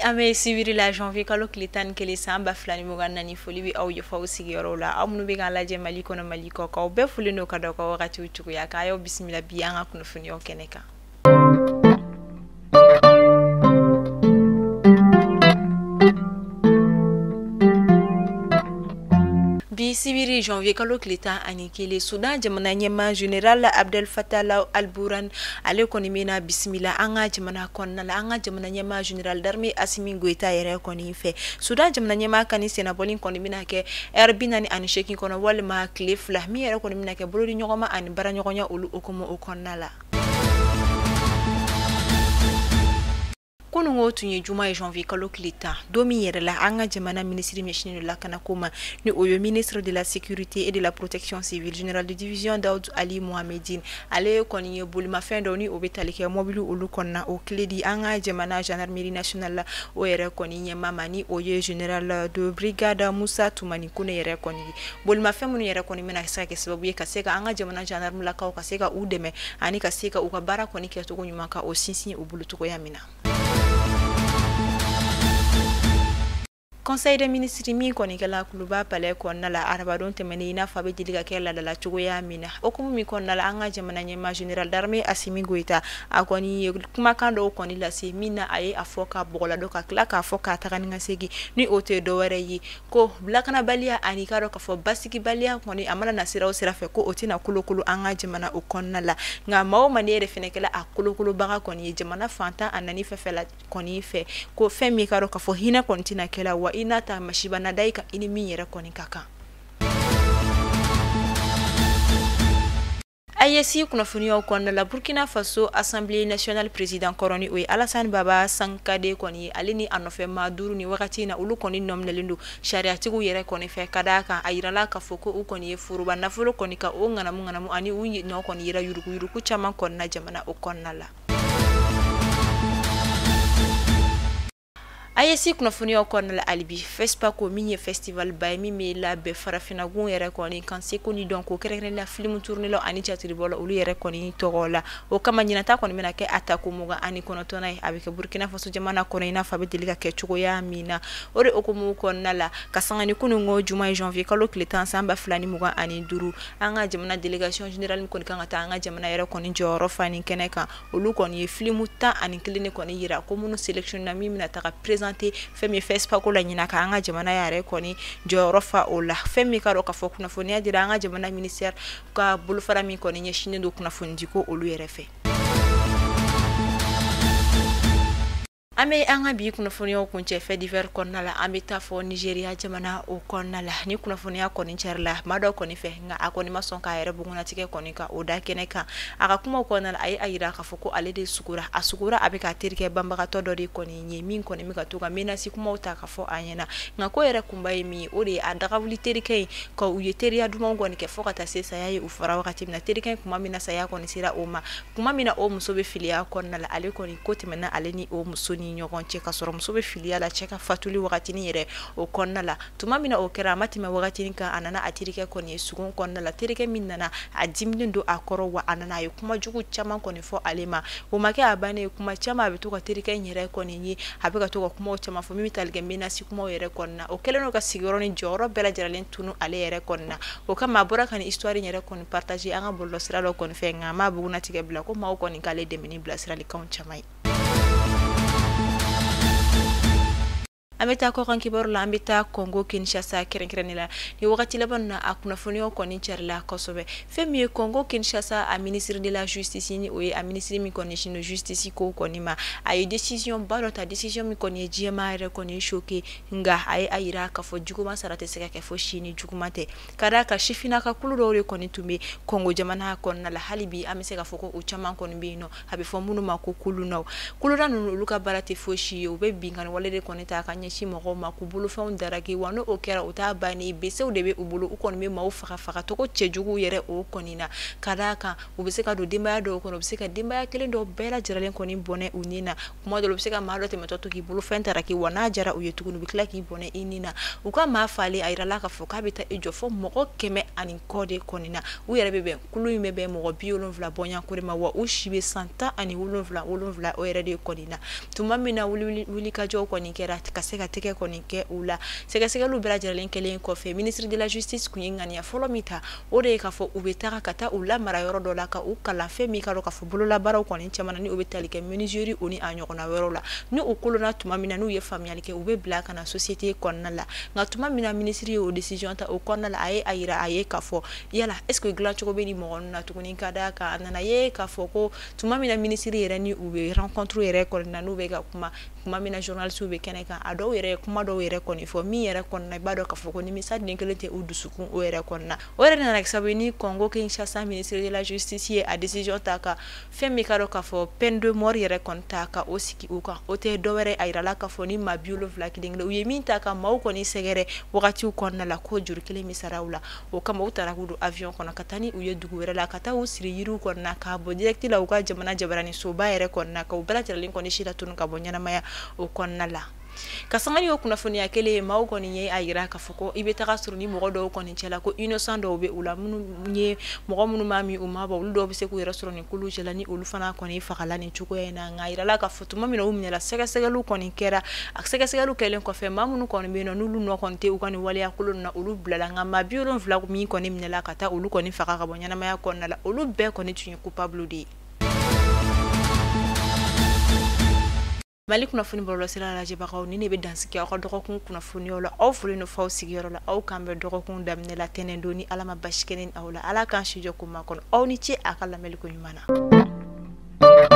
ame sibiri la janvier kalo klitan kele samba flani mo ganna ni foli bi aw yo faw sigiro la amnu be gan laje mali kono mali ko ko be fuli no kado ko wakati uchuku ya kayo bismillah bianga kuno funi o keneka sibiri janvier kalo klita ani kele Sudan jamana nyema general Abdel Fattah al-Burhan ale koni mena bismillah anga jamana konna la anga jamana nyema general d'armée Assimi Goïta yere koni fe Sudan jamana nyema kani senabolin koni mena ke erbinani ani shekin kono wal ma cliff la mi yere koni mena ke bolodi nyogoma ani bara nyogonya ulu okomo okonna la kono ngotu nye juma janvier kalo klita domi yere la anga jamana ministre machine la kana koma ni oyo ministre de la sécurité et de la protection civile général de division Daoud Ali Mohamedine ale koni bulma fendo ni obetalike mobile ulu konna o kledi anga jamana gendarmerie nationale la o yere koni nye mama ni oyo général de brigade Moussa Toumani kuna yere koni bulma femu yere koni mena sake sababu ye kaseka anga jamana gendarme la ka o kaseka udeme ani kaseka ukabara koni keto nyumaka o sinsi ubulu tuko yamina. Conseil des ministres mi koni kala kuluba pale konna la arabadon temeni ina fabe diliga kala la chugoya mina okumu mi konna la anga jamana nyema general d'armée Assimi Goïta akoni kuma kando koni la si mina aye afoka bola doka klaka afoka takani ngasegi ni ote do ware yi ko blakana balia ani karo ka fo basiki balia koni amala nasira osira fe ko otina kulukulu anga jamana ukonna la nga mawo maniere fenekela akulukulu baga koni jamana fanta anani fefela koni fe ko femi karo ka fo hina kontina kela wa inata mashiba na daika ini minyera koni kaka ayesi kuna funio konna la Burkina Faso Assemblée nationale président koroni we Alassane Baba Sankade koni alini anofe maduru ni wakati na ulu koni nomne lindu sharia tigu yere koni fe kadaka ayirala ka foko u koni ye furuba na furo koni ka o ngana mu ani unyi no koni yera yuruku chama konna jamana o konna la ayesi kuna funio konna la alibi fespa ko minye festival bay mi me la be farafina gun yere koni kanse koni donc ko kere la film tourner lo ani chatri bolo ulu yere koni togola o kama nyina ta koni mena ke atako muga ani kono tonai abike Burkina Faso jamana koni ina fabe deliga ke chugo ya mina ore okumu konna la kasanga ni kunu ngo juma janvier kalo kletan samba flani muga ani duru anga jamana délégation générale mi koni kanga ta anga jamana yere koni joro fani keneka ulu koni film ta ani kline koni yira ko munu selection na mi mina ta femi fespa ko la nyina ka anga jamana yare koni jorofa ola femi karo ka fo kuna fonia dira anga jamana ministère ka bulfara mi koni nyeshine do kuna fondiko olu yerefe ame anga bi kuna fonio kunche fe divers konna la amita fo Nigeria jamana o konna la ni kuna fonia koni cherla mado koni fe nga akoni masonka yere buguna tike koni ka oda keneka aka kuma konna la ay ayira ka foko alede sukura asukura abika tirike bamba ka todori koni nyemi koni mika tuka mena si kuma utaka fo anyena nga ko yere kumbaye mi ode adaka vuli terike ko uyeteri aduma ngoni ke foka ta sesa yayi ufara wakati mina terike kuma mina saya koni sira oma kuma mina o musobe filia konna la ale koni koti mena aleni o musoni nyogon cheka sorom sobe filiala cheka fatuli wakati ni yere o konna la tumamina o kera matima wakati nika anana atirike koni sugun konna la terike minna adimlindo akoro wa anana yo kuma jugu chama koni fo alema o make abane kuma chama bituka terike nyere koni ni abeka to kuma o chama fo mimitalge mina si kuma yere konna o keleno ka sigoroni joro bela jaralen tunu ale yere konna o kama bora kan histoire nyere koni partager anga bollo siralo koni fe ngama buguna tige bla ko ma o koni kale de mini bla sirali kaun chamai ameta ko kan kibor la ambita Congo Kinshasa kerenkerenila ni wakati labana akuna fonio koni cherla kosobe femi Congo Kinshasa a ministre de la justice ni o a ministre mi koni chino justice ko koni ma ay décision balota décision mi koni jema re koni choqué nga ay ayira ka fo juguma sarate seka ke fo chini jugumate kada ka shifina ka kuluro re koni tumbe Congo jamana konna la halibi amise ka foko o chama koni bino habi fo munu makukulu no kulura no luka barate fo shi o be bingan walede koni ta ka ɲɛsin mɔgɔw ma k'u bolofɛnw daraki wa n'o kɛra u t'a banni besew de bɛ u bolo u kɔni bɛ maaw faga togo cɛjugu yɛrɛ o kɔni na ka d'a kan u bɛ se ka don denbaya dɔw kɔnɔ u bɛ se ka denbaya kelen dɔw bɛɛ lajɛlen kɔni bɔnɛ u ni na kuma dɔw u bɛ se ka maa dɔ tɛmɛtɔ to k'i bolofɛn daraki wa n'a jara u ye tuguni u bɛ tila k'i bɔnɛ i ni na u ka maa falen a yirala k'a fɔ k'a bɛ taa i jɔ fɔ mɔgɔ 100 kɔ de kɔni na u yɛrɛ bɛ bɛn kulu in bɛ bɛn mɔgɔ 70 bɔɲanko de ma wa u si bɛ san 17 o yɛrɛ de kɔni na tuma min na wulikajɔw kɔni kɛra ka se ka tɛgɛ kɔni kɛ u la sɛgɛsɛgɛliw bɛɛ lajɛlen kɛlen kɔfɛ ministre de la justice kun ye ŋaniya fɔlɔ min ta o de ye k'a fɔ u bɛ taga ka taa u lamara yɔrɔ dɔ la ka u kalan fɛn min ka dɔn k'a fɔ bololabaaraw kɔni caman ni u bɛ tali kɛ menuiserie o ni a ɲɔgɔnna wɛrɛw la ni u kolonna tuma min na n'u ye faamuyali kɛ u bɛ bila ka na société kɔnɔna la nka tuma min na ministre ye o décision ta o kɔnɔna la a ye a yira a ye k'a fɔ yala est ce que dilancogo bɛ ni mɔgɔ ninnu na tuguni ka d'a kan a nana ye k'a fɔ ko tuma min na ministre yɛrɛ ni u bɛ rencontre yɛrɛ kɔni na n'u bɛ ka kuma min na journalistes bɛ kɛnɛ kan a dɔw yɛrɛ kuma dɔw yɛrɛ kɔni fɔ min yɛrɛ kɔnɔna i b'a dɔn k'a fɔ ko nimisa den kelen tɛ u dusukun o yɛrɛ kɔnɔna o yɛrɛ nana kɛ sababu ye ni Congo Kinshasa ministre de la justice ye a décision ta ka fɛn min ka dɔn k'a fɔ peine de mort yɛrɛ kɔni ta ka o sigi u kan o tɛ dɔwɛrɛ a yirala k'a fɔ ni maa 70 kelen u ye min ta ka maaw kɔni sɛgɛrɛ wagatiw kɔnɔna la k'o juru kelen min sara u la o kama u taara k'u don avion kɔnɔ ka taa ni u ye dugu wɛrɛ la ka taa u siri yiriw kɔnɔna k'a bɔ direct la u ka jamana jabarani soba yɛrɛ kɔnɔna ka u bɛɛ lajɛlen kɔni si latunu ka bɔ ɲɛnamaya o kɔnɔna la ka sanga ni o kunnafoniya kelen maaw kɔni ye a yira k'a fɔ ko i bɛ taga sɔrɔ ni mɔgɔ dɔw kɔni cɛla ko innocent dɔw bɛ u la minnu ye mɔgɔ minnu b'a min u ma bɔ olu dɔw bɛ se k'u yɛrɛ sɔrɔ nin kulu cɛla ni olu fana kɔni fagala nin cogoya in na nka a yirala k'a fɔ tuma min na u minɛla sɛgɛsɛgɛliw kɔni kɛra a sɛgɛsɛgɛliw kɛlen kɔfɛ maa minnu kɔni bɛ yen nɔ n'olu nɔ kɔni tɛ u ka nin waleya kolon na olu bilala nka maa 70 min kɔni minɛla ka taa olu kɔni faga ka bɔ ɲɛnamaya kɔnɔna la olu bɛɛ kɔni tun ye coupable de ye. Mali kunnafoni bɔlɔlɔsira lajɛbagaw ni ne bɛ dansigi aw ka dɔgɔkun kunnafoniyaw la aw foli no faw sigiyɔrɔ la aw kan bɛ dɔgɔkun daminɛ la tɛnɛn don ni Ala ma basi kɛ ni aw la Ala k'an si jɔ ko ma kɔnɔ aw ni ce a ka lamɛnliko ɲuman na.